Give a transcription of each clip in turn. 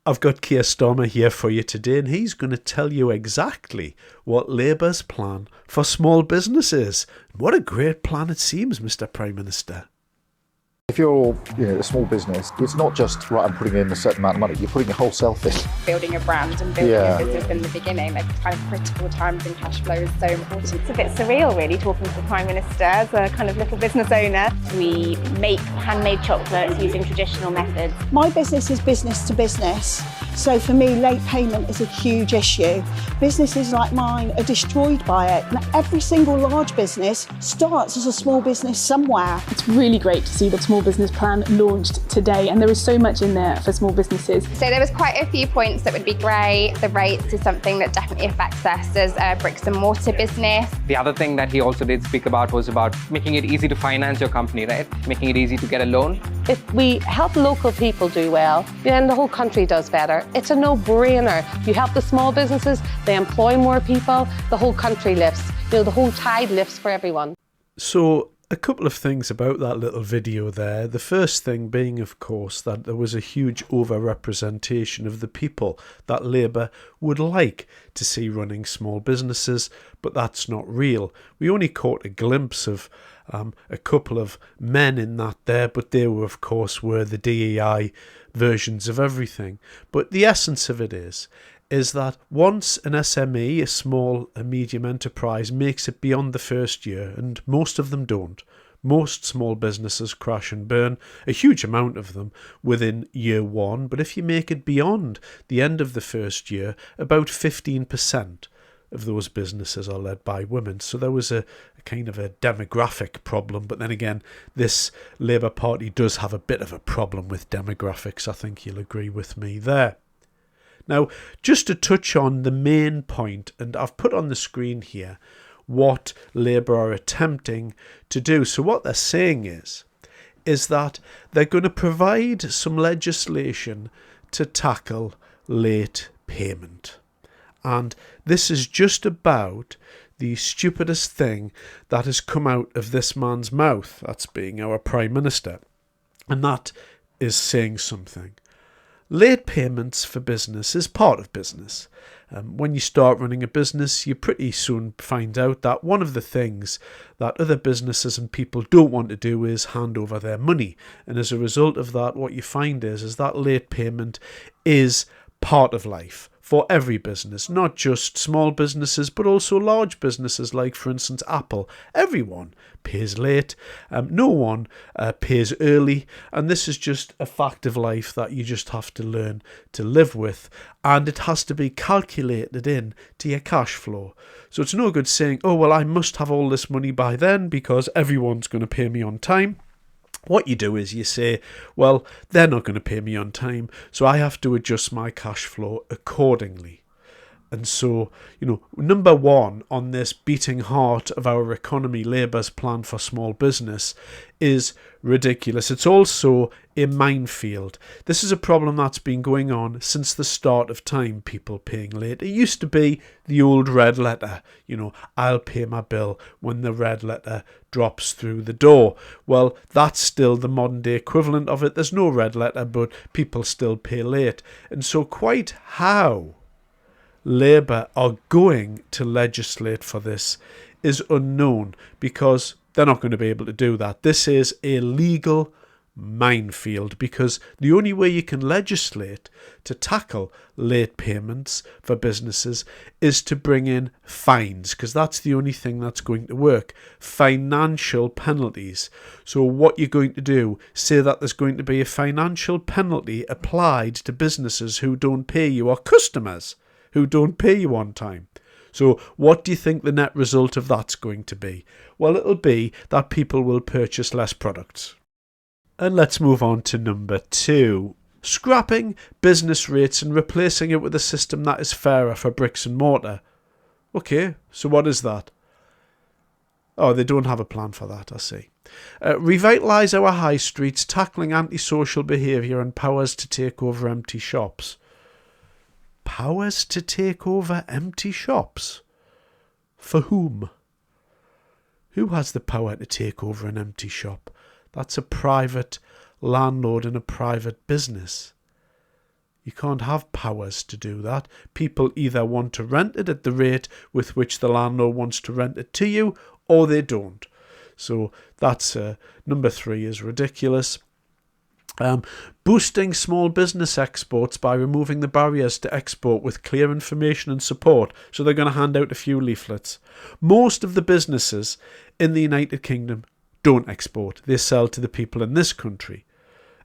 I've got Kier Starmer here for you today, and he's going to tell you exactly what Labour's plan for small business is. What a great plan it seems, Mr. Prime Minister. If you're a small business, it's not just, right, I'm putting in a certain amount of money, you're putting your whole self in. Building a brand and building a business in the beginning, like kind of critical times and cash flow is so important. It's a bit surreal really talking to the Prime Minister as a kind of little business owner. We make handmade chocolates using traditional methods. My business is business to business, so for me late payment is a huge issue. Businesses like mine are destroyed by it. And every single large business starts as a small business somewhere. It's really great to see the small business plan launched today, and there is so much in there for small businesses. So there was quite a few points that would be great. The rates is something that definitely affects us as a bricks and mortar business. The other thing that he also did speak about was about making it easy to finance your company, right? Making it easy to get a loan. If we help local people do well, then the whole country does better. It's a no-brainer. You help the small businesses, they employ more people, the whole country lifts. The whole tide lifts for everyone. So, a couple of things about that little video there. The first thing being, of course, that there was a huge overrepresentation of the people that Labour would like to see running small businesses, but that's not real. We only caught a glimpse of a couple of men in that there, but they were, of course, were the DEI versions of everything. But the essence of it is that once an SME, a small and medium enterprise, makes it beyond the first year, and most of them don't, most small businesses crash and burn, a huge amount of them within year one, but if you make it beyond the end of the first year, about 15% of those businesses are led by women. So there was a kind of a demographic problem, but then again, this Labour Party does have a bit of a problem with demographics. I think you'll agree with me there. Now, just to touch on the main point, and I've put on the screen here what Labour are attempting to do. So what they're saying is that they're going to provide some legislation to tackle late payment. And this is just about the stupidest thing that has come out of this man's mouth, that's being our Prime Minister, and that is saying something. Late payments for business is part of business. When you start running a business, you pretty soon find out that one of the things that other businesses and people don't want to do is hand over their money. And as a result of that, what you find is that late payment is part of life for every business, not just small businesses, but also large businesses like, for instance, Apple. Everyone pays late. No one pays early. And this is just a fact of life that you just have to learn to live with. And it has to be calculated in to your cash flow. So it's no good saying, oh, well, I must have all this money by then because everyone's going to pay me on time. What you do is you say, well, they're not going to pay me on time, so I have to adjust my cash flow accordingly. And so, number one on this beating heart of our economy, Labour's plan for small business, is ridiculous. It's also a minefield. This is a problem that's been going on since the start of time, people paying late. It used to be the old red letter, I'll pay my bill when the red letter drops through the door. Well, that's still the modern day equivalent of it. There's no red letter, but people still pay late. And so quite how Labour are going to legislate for this is unknown, because they're not going to be able to do that. This is a legal minefield, because the only way you can legislate to tackle late payments for businesses is to bring in fines, because that's the only thing that's going to work. Financial penalties. So what you're going to do, say that there's going to be a financial penalty applied to businesses who don't pay you, or customers who don't pay you on time. So what do you think the net result of that's going to be? Well, it'll be that people will purchase less products. And let's move on to number 2. Scrapping business rates and replacing it with a system that is fairer for bricks and mortar. Okay, so what is that? Oh, they don't have a plan for that, I see. Revitalise our high streets, tackling antisocial behaviour and powers to take over empty shops. Powers to take over empty shops? For whom? Who has the power to take over an empty shop? That's a private landlord and a private business. You can't have powers to do that. People either want to rent it at the rate with which the landlord wants to rent it to you, or they don't. So that's number 3 is ridiculous. Boosting small business exports by removing the barriers to export with clear information and support. So they're going to hand out a few leaflets. Most of the businesses in the United Kingdom don't export. They sell to the people in this country.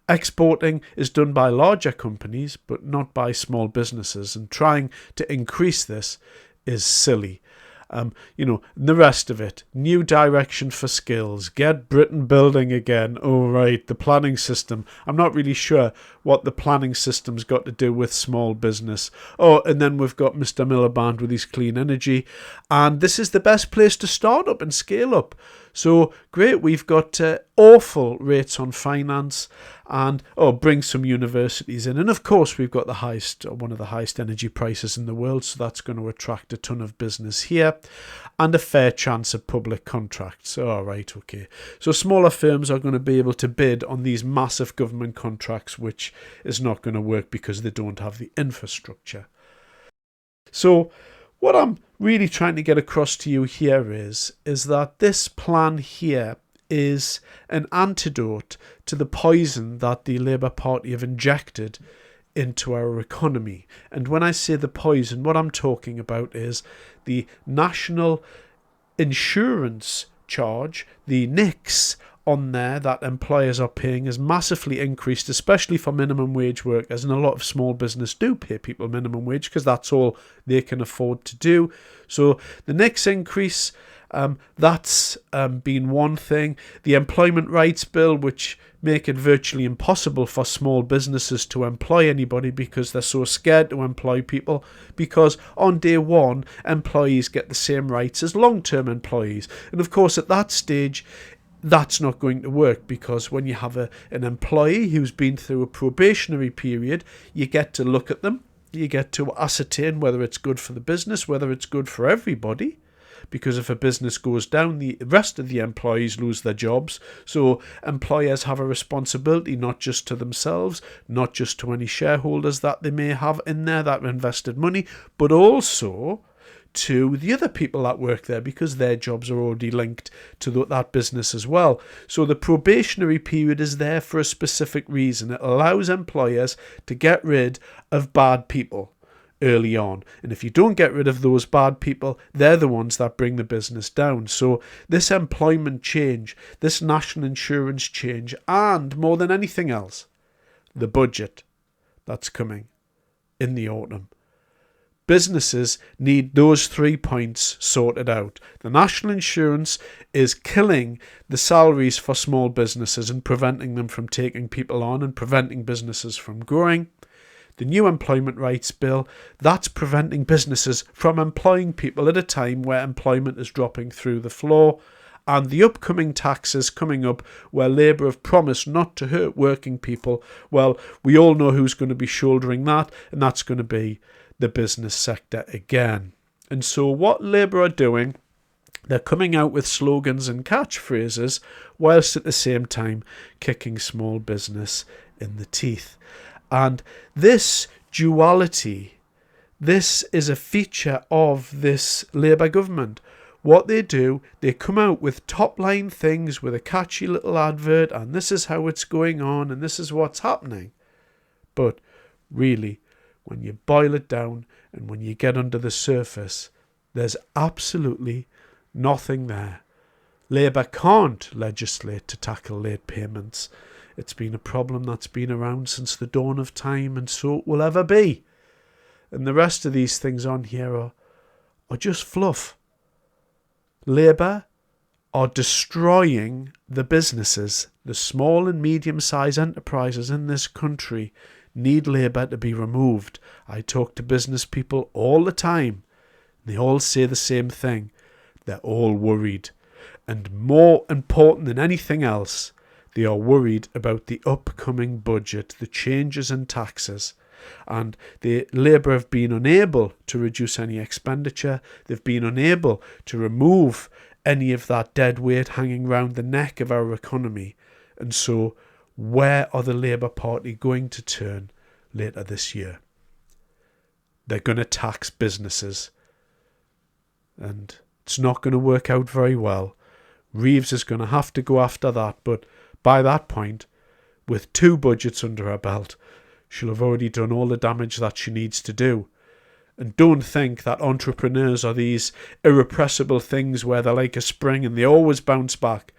Exporting is done by larger companies, but not by small businesses. And trying to increase this is silly. The rest of it, new direction for skills, get Britain building again. Oh, right, the planning system. I'm not really sure what the planning system's got to do with small business. Oh, and then we've got Mr. Miliband with his clean energy. And this is the best place to start up and scale up. So great, we've got awful rates on finance and bring some universities in. And of course, we've got one of the highest energy prices in the world. So that's going to attract a ton of business here and a fair chance of public contracts. All right, okay. So smaller firms are going to be able to bid on these massive government contracts, which is not going to work because they don't have the infrastructure. So what I'm really trying to get across to you here is that this plan here is an antidote to the poison that the Labour Party have injected into our economy. And when I say the poison, what I'm talking about is the national insurance charge, the NICs on there that employers are paying has massively increased, especially for minimum wage workers, and a lot of small business do pay people minimum wage because that's all they can afford to do. So the next increase, that's been one thing. The Employment Rights Bill, which make it virtually impossible for small businesses to employ anybody because they're so scared to employ people, because on day one, employees get the same rights as long-term employees. And of course, at that stage, that's not going to work, because when you have an employee who's been through a probationary period, you get to look at them, you get to ascertain whether it's good for the business, whether it's good for everybody, because if a business goes down, the rest of the employees lose their jobs. So employers have a responsibility, not just to themselves, not just to any shareholders that they may have in there that invested money, but also to the other people that work there, because their jobs are already linked to that business as well. So the probationary period is there for a specific reason. It allows employers to get rid of bad people early on. And if you don't get rid of those bad people, they're the ones that bring the business down. So this employment change, this national insurance change, and more than anything else, the budget that's coming in the autumn. Businesses need those 3 points sorted out. The national insurance is killing the salaries for small businesses and preventing them from taking people on and preventing businesses from growing. The new Employment Rights Bill, that's preventing businesses from employing people at a time where employment is dropping through the floor. And the upcoming taxes coming up, where Labour have promised not to hurt working people, well, we all know who's going to be shouldering that, and that's going to be the business sector again. And so what Labour are doing, they're coming out with slogans and catchphrases, whilst at the same time kicking small business in the teeth. And this duality, this is a feature of this Labour government. What they do, they come out with top-line things with a catchy little advert, and this is how it's going on, and this is what's happening. But really, when you boil it down and when you get under the surface, there's absolutely nothing there. Labour can't legislate to tackle late payments. It's been a problem that's been around since the dawn of time, and so it will ever be. And the rest of these things on here are just fluff. Labour are destroying the businesses. The small and medium-sized enterprises in this country need Labour to be removed. I talk to business people all the time. They all say the same thing. They're all worried. And more important than anything else, they are worried about the upcoming budget, the changes in taxes. And the Labour have been unable to reduce any expenditure. They've been unable to remove any of that dead weight hanging round the neck of our economy. And so where are the Labour Party going to turn? later this year. They're going to tax businesses, and it's not going to work out very well. Reeves is going to have to go after that, but by that point, with 2 budgets under her belt, she'll have already done all the damage that she needs to do. And don't think that entrepreneurs are these irrepressible things where they're like a spring and they always bounce back.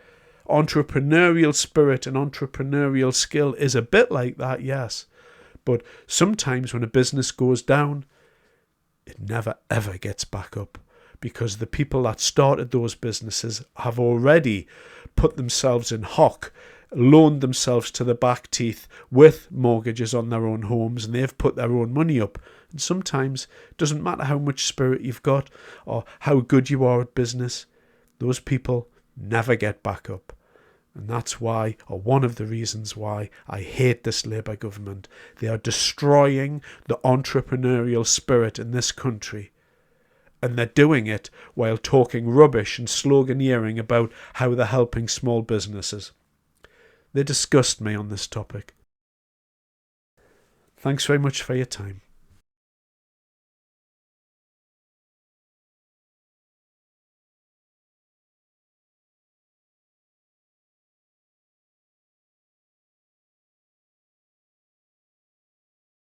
Entrepreneurial spirit and entrepreneurial skill is a bit like that, yes. But sometimes when a business goes down, it never ever gets back up, because the people that started those businesses have already put themselves in hock, loaned themselves to the back teeth with mortgages on their own homes, and they've put their own money up. And sometimes it doesn't matter how much spirit you've got or how good you are at business, those people never get back up. And that's why, or one of the reasons why, I hate this Labour government. They are destroying the entrepreneurial spirit in this country. And they're doing it while talking rubbish and sloganeering about how they're helping small businesses. They disgust me on this topic. Thanks very much for your time.